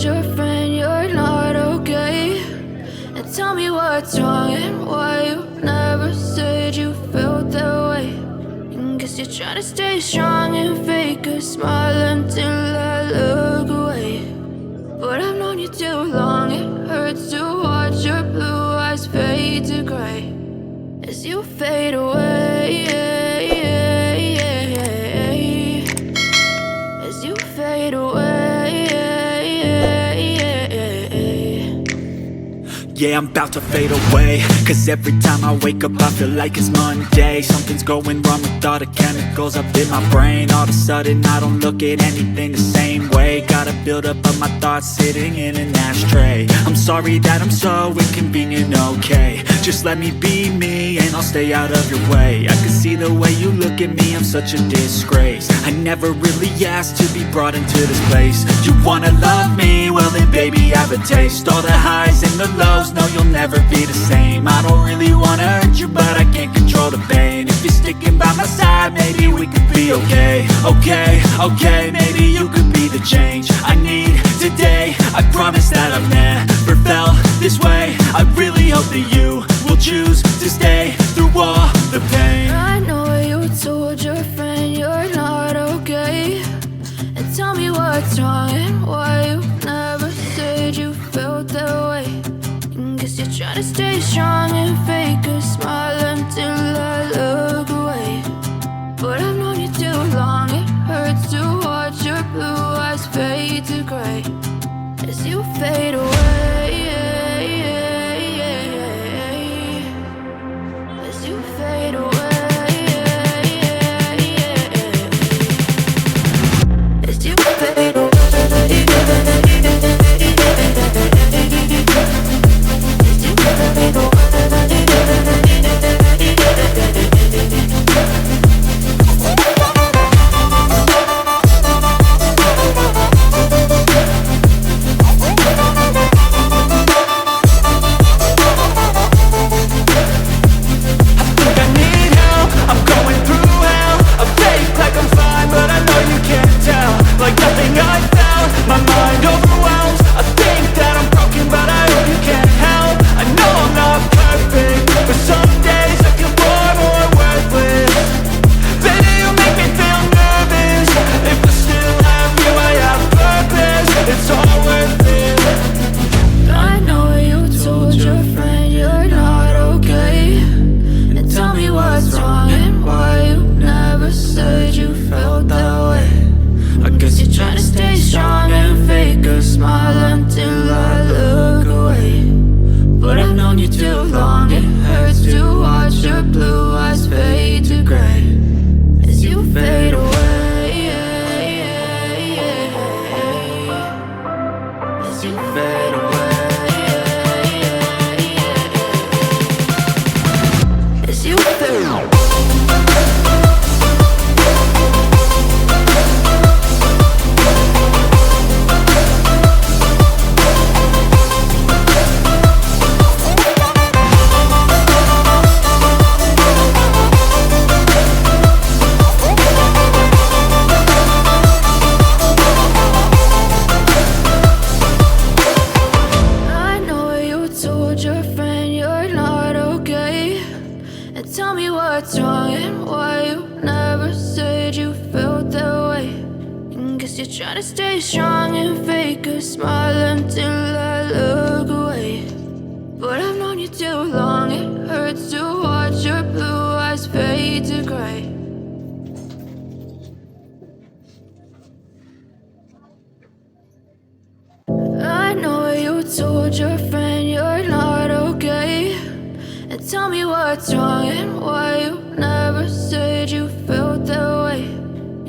told your friend you're not okay? And tell me what's wrong and why you never said you felt that way. And guess you're trying to stay strong and fake a smile until I look away. But I've known you too long, it hurts to watch your blue eyes fade to gray as you fade away, as you fade away. Yeah, I'm about to fade away, cause every time I wake up I feel like it's Monday. Something's going wrong with all the chemicals up in my brain. All of a sudden I don't look at anything the same way. Got a build up of my thoughts sitting in an ashtray. I'm sorry that I'm so inconvenient, okay? Just let me be me and I'll stay out of your way. I can see the way you look at me, I'm such a disgrace. I never really asked to be brought into this place. You wanna love me? Well then baby have a taste. All the highs and the lows, no, you'll never be the same. I don't really wanna hurt you, but I can't control the pain. If you're sticking by my side, maybe we could be okay. Okay, maybe you could be the change I need today. I promise that I've never felt this way. I really hope that you will choose to stay through all the pain. I know you told your friend you're not okay. And tell me what's wrong and why you never said you felt that way. Guess you're trying to stay strong and fake a smile until I look away. But I've known you too long, it hurts to watch your blue eyes fade to gray as you fade away, as you fade away, as you fade away. I know you told your friend you're not okay. And tell me what's wrong and why you never said you felt that way.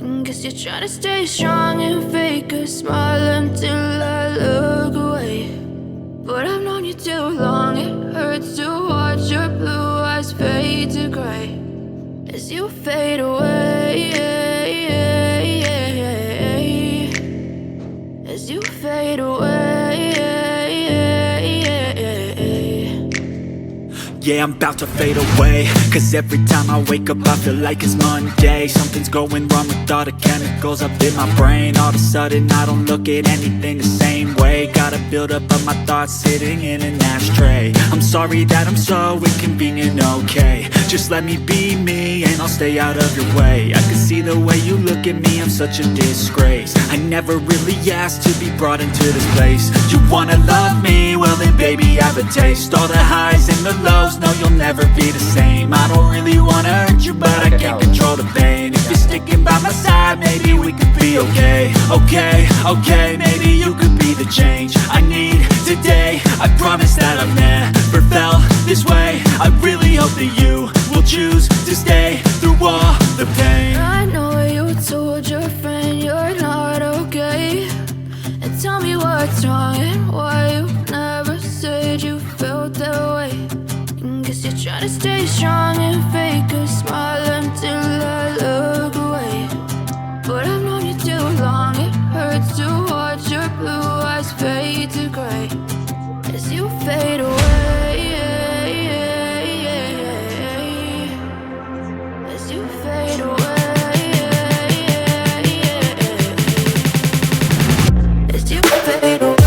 And guess you're trying to stay strong and fake a smile until I look away. But I've known you too long, it hurts to watch your blue eyes fade to gray as you fade away, as you fade away. Yeah, I'm about to fade away. Cause every time I wake up I feel like it's Monday. Something's going wrong with all the chemicals up in my brain. All of a sudden I don't look at anything the same way. Got a buildup of my thoughts sitting in an ashtray. I'm sorry that I'm so inconvenient, okay. Just let me be me and I'll stay out of your way. I can see the way you look at me, I'm such a disgrace. I never really asked to be brought into this place. You wanna love me? Well then baby I have a taste. All the highs and the lows, no you'll never be the same. I don't really wanna hurt you but I can't control the pain. If you're sticking by my side, maybe we could be okay. Okay, maybe you could be the change I need today. I promise that I've never felt this way. I really hope that you will choose to stay through all the pain. I know you told your friend you're not okay, and tell me what's wrong and why you never said you felt that way. Guess you're trying to stay strong and fake a smile until I look away. But I've known you too long, it hurts to watch your blue eyes fade to gray as you fade away. As you fade away. As you fade away.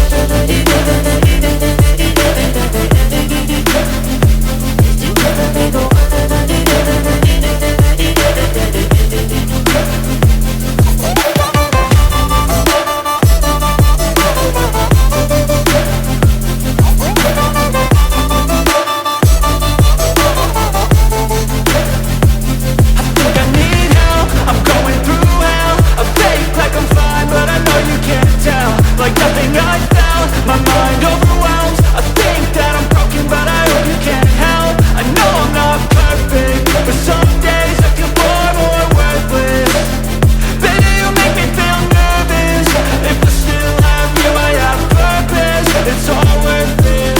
Like nothing I felt, my mind overwhelms. I think that I'm broken, but I hope you can't help. I know I'm not perfect, but some days I feel far more worthless. Baby, you make me feel nervous. If I still have you, I have purpose. It's all worth it.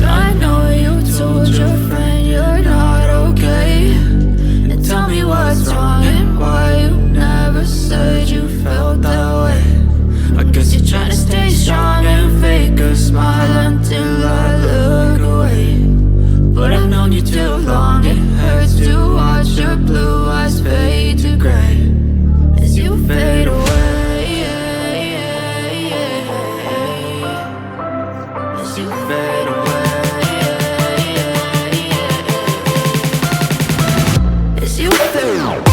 I know you told your friend you're not okay, and tell me what's wrong and why you never said you felt that way. I guess you're trying to stay strong and fake a smile until I look away. But I've known you too long, it hurts to watch your blue eyes fade to gray as you fade away. As you fade away. As you fade away.